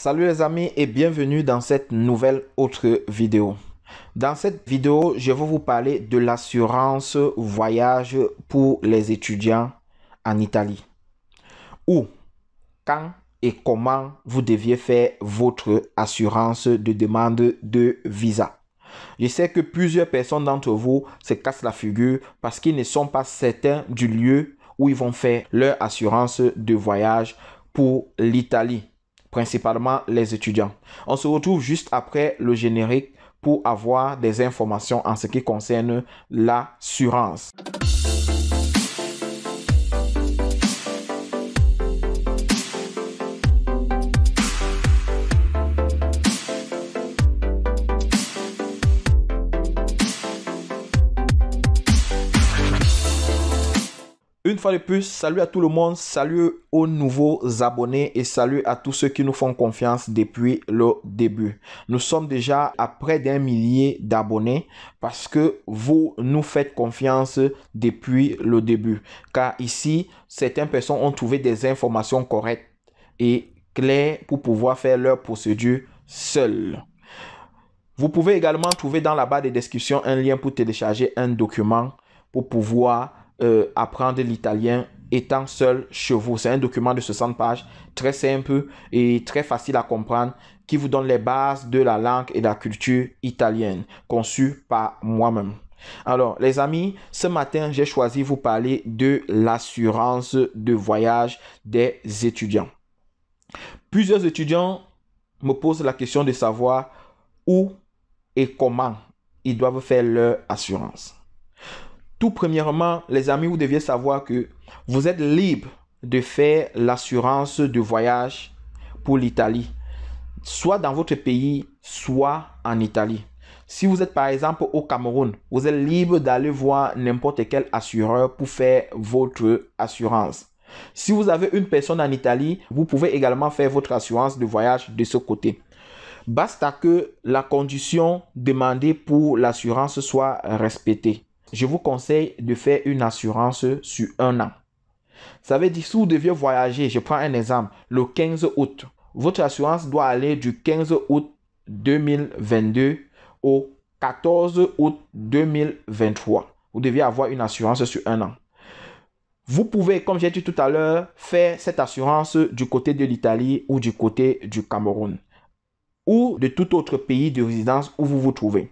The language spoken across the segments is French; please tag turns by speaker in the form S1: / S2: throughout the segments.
S1: Salut les amis et bienvenue dans cette nouvelle autre vidéo. Dans cette vidéo, je vais vous parler de l'assurance voyage pour les étudiants en Italie. Où, quand et comment vous deviez faire votre assurance de demande de visa. Je sais que plusieurs personnes d'entre vous se cassent la figure parce qu'ils ne sont pas certains du lieu où ils vont faire leur assurance de voyage pour l'Italie, principalement les étudiants. On se retrouve juste après le générique pour avoir des informations en ce qui concerne l'assurance. Une fois de plus, salut à tout le monde, salut aux nouveaux abonnés et salut à tous ceux qui nous font confiance depuis le début. Nous sommes déjà à près d'1 millier d'abonnés parce que vous nous faites confiance depuis le début. Car ici, certaines personnes ont trouvé des informations correctes et claires pour pouvoir faire leur procédure seules. Vous pouvez également trouver dans la barre de description un lien pour télécharger un document pour pouvoir apprendre l'italien étant seul chez vous. C'est un document de 60 pages, très simple et très facile à comprendre, qui vous donne les bases de la langue et de la culture italienne, conçu par moi-même. Alors, les amis, ce matin, j'ai choisi de vous parler de l'assurance de voyage des étudiants. Plusieurs étudiants me posent la question de savoir où et comment ils doivent faire leur assurance. Tout premièrement, les amis, vous deviez savoir que vous êtes libre de faire l'assurance de voyage pour l'Italie, soit dans votre pays, soit en Italie. Si vous êtes par exemple au Cameroun, vous êtes libre d'aller voir n'importe quel assureur pour faire votre assurance. Si vous avez une personne en Italie, vous pouvez également faire votre assurance de voyage de ce côté. Basta que la condition demandée pour l'assurance soit respectée. Je vous conseille de faire une assurance sur 1 an. Ça veut dire si vous deviez voyager, je prends un exemple, le 15 août. Votre assurance doit aller du 15 août 2022 au 14 août 2023. Vous deviez avoir une assurance sur 1 an. Vous pouvez, comme j'ai dit tout à l'heure, faire cette assurance du côté de l'Italie ou du côté du Cameroun ou de tout autre pays de résidence où vous vous trouvez.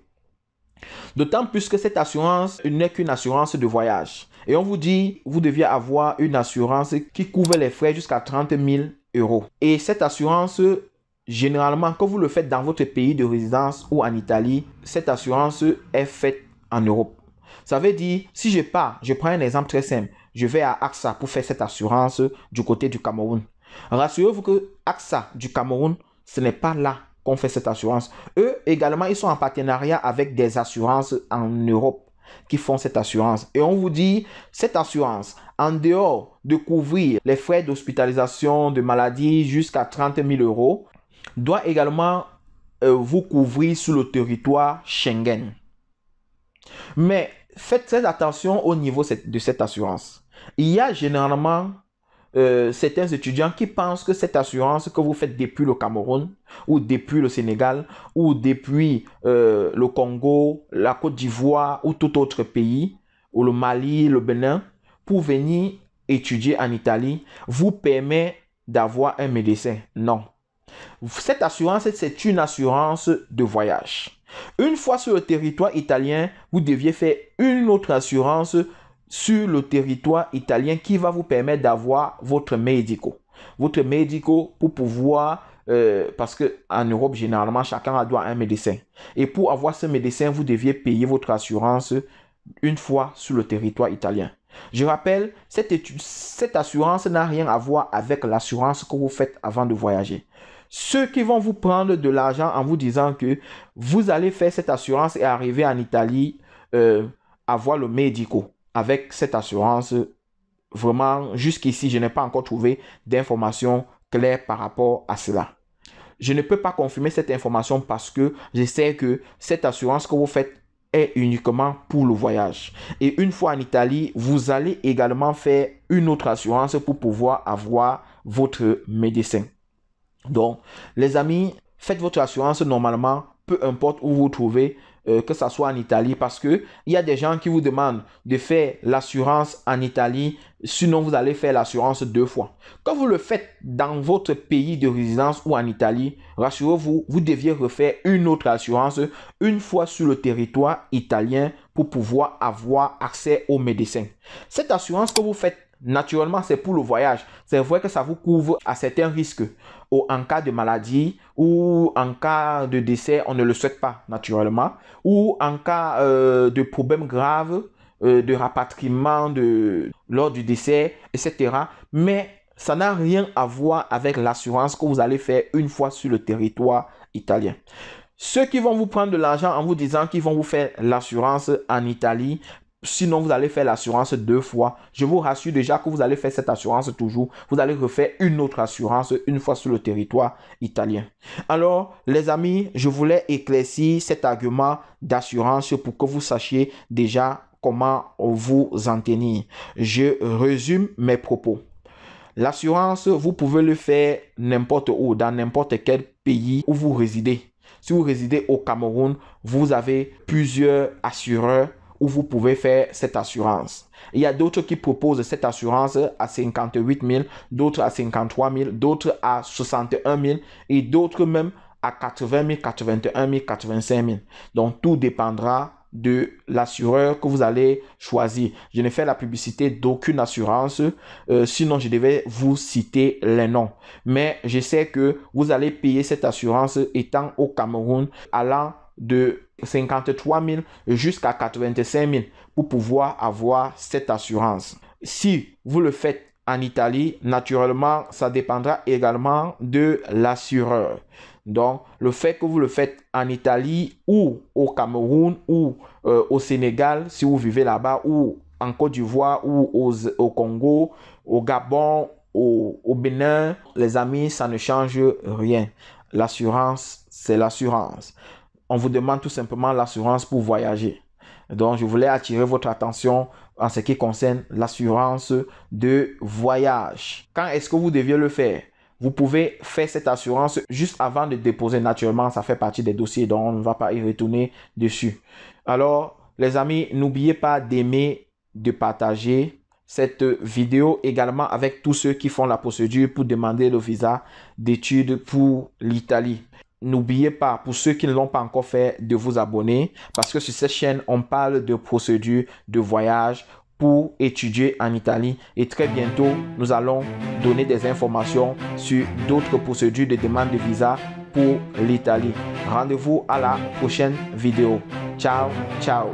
S1: D'autant plus que cette assurance n'est qu'une assurance de voyage. Et on vous dit, vous deviez avoir une assurance qui couvre les frais jusqu'à 30 000 €. Et cette assurance, généralement, quand vous le faites dans votre pays de résidence ou en Italie, cette assurance est faite en Europe. Ça veut dire, si je pars, je prends un exemple très simple, je vais à AXA pour faire cette assurance du côté du Cameroun. Rassurez-vous que AXA du Cameroun, ce n'est pas là qu'on fait cette assurance. Eux également, ils sont en partenariat avec des assurances en Europe qui font cette assurance. Et on vous dit, cette assurance, en dehors de couvrir les frais d'hospitalisation, de maladie jusqu'à 30 000 €, doit également vous couvrir sur le territoire Schengen. Mais faites très attention au niveau de cette assurance. Il y a généralement certains étudiants qui pensent que cette assurance que vous faites depuis le Cameroun ou depuis le Sénégal ou depuis le Congo, la Côte d'Ivoire ou tout autre pays, ou le Mali, le Bénin, pour venir étudier en Italie, vous permet d'avoir un médecin. Non. Cette assurance, c'est une assurance de voyage. Une fois sur le territoire italien, vous deviez faire une autre assurance sur le territoire italien qui va vous permettre d'avoir votre médico. Votre médico pour pouvoir, parce qu'en Europe, généralement, chacun doit un médecin. Et pour avoir ce médecin, vous deviez payer votre assurance une fois sur le territoire italien. Je rappelle, cette assurance n'a rien à voir avec l'assurance que vous faites avant de voyager. Ceux qui vont vous prendre de l'argent en vous disant que vous allez faire cette assurance et arriver en Italie, avoir le médico. Avec cette assurance, vraiment, jusqu'ici, je n'ai pas encore trouvé d'informations claires par rapport à cela. Je ne peux pas confirmer cette information parce que je sais que cette assurance que vous faites est uniquement pour le voyage. Et une fois en Italie, vous allez également faire une autre assurance pour pouvoir avoir votre médecin. Donc, les amis, faites votre assurance normalement, peu importe où vous vous trouvez, que ce soit en Italie, parce qu'il y a des gens qui vous demandent de faire l'assurance en Italie, sinon vous allez faire l'assurance 2 fois. Quand vous le faites dans votre pays de résidence ou en Italie, rassurez-vous, vous deviez refaire une autre assurance une fois sur le territoire italien pour pouvoir avoir accès aux médecins. Cette assurance que vous faites, naturellement, c'est pour le voyage. C'est vrai que ça vous couvre à certains risques. Ou en cas de maladie ou en cas de décès, on ne le souhaite pas naturellement. Ou en cas de problèmes graves, de rapatriement lors du décès, etc. Mais ça n'a rien à voir avec l'assurance que vous allez faire une fois sur le territoire italien. Ceux qui vont vous prendre de l'argent en vous disant qu'ils vont vous faire l'assurance en Italie, sinon vous allez faire l'assurance 2 fois. Je vous rassure déjà que vous allez faire cette assurance toujours. Vous allez refaire une autre assurance une fois sur le territoire italien. Alors, les amis, je voulais éclaircir cet argument d'assurance pour que vous sachiez déjà comment vous en tenir. Je résume mes propos. L'assurance, vous pouvez le faire n'importe où, dans n'importe quel pays où vous résidez. Si vous résidez au Cameroun, vous avez plusieurs assureurs où vous pouvez faire cette assurance. Il y a d'autres qui proposent cette assurance à 58 000, d'autres à 53 000, d'autres à 61 000 et d'autres même à 80 000, 81 000, 85 000. Donc, tout dépendra de l'assureur que vous allez choisir. Je ne fais la publicité d'aucune assurance, sinon je devais vous citer les noms. Mais je sais que vous allez payer cette assurance étant au Cameroun allant de 53 000 jusqu'à 85 000 pour pouvoir avoir cette assurance. Si vous le faites en Italie, naturellement, ça dépendra également de l'assureur. Donc, le fait que vous le faites en Italie ou au Cameroun ou au Sénégal, si vous vivez là-bas, ou en Côte d'Ivoire ou au Congo, au Gabon, au Bénin, les amis, ça ne change rien. L'assurance, c'est l'assurance. On vous demande tout simplement l'assurance pour voyager. Donc, je voulais attirer votre attention en ce qui concerne l'assurance de voyage. Quand est-ce que vous deviez le faire? Vous pouvez faire cette assurance juste avant de déposer. Naturellement, ça fait partie des dossiers, donc on ne va pas y retourner dessus. Alors, les amis, n'oubliez pas d'aimer, de partager cette vidéo également avec tous ceux qui font la procédure pour demander le visa d'études pour l'Italie. N'oubliez pas, pour ceux qui ne l'ont pas encore fait, de vous abonner parce que sur cette chaîne, on parle de procédures de voyage pour étudier en Italie. Et très bientôt, nous allons donner des informations sur d'autres procédures de demande de visa pour l'Italie. Rendez-vous à la prochaine vidéo. Ciao, ciao.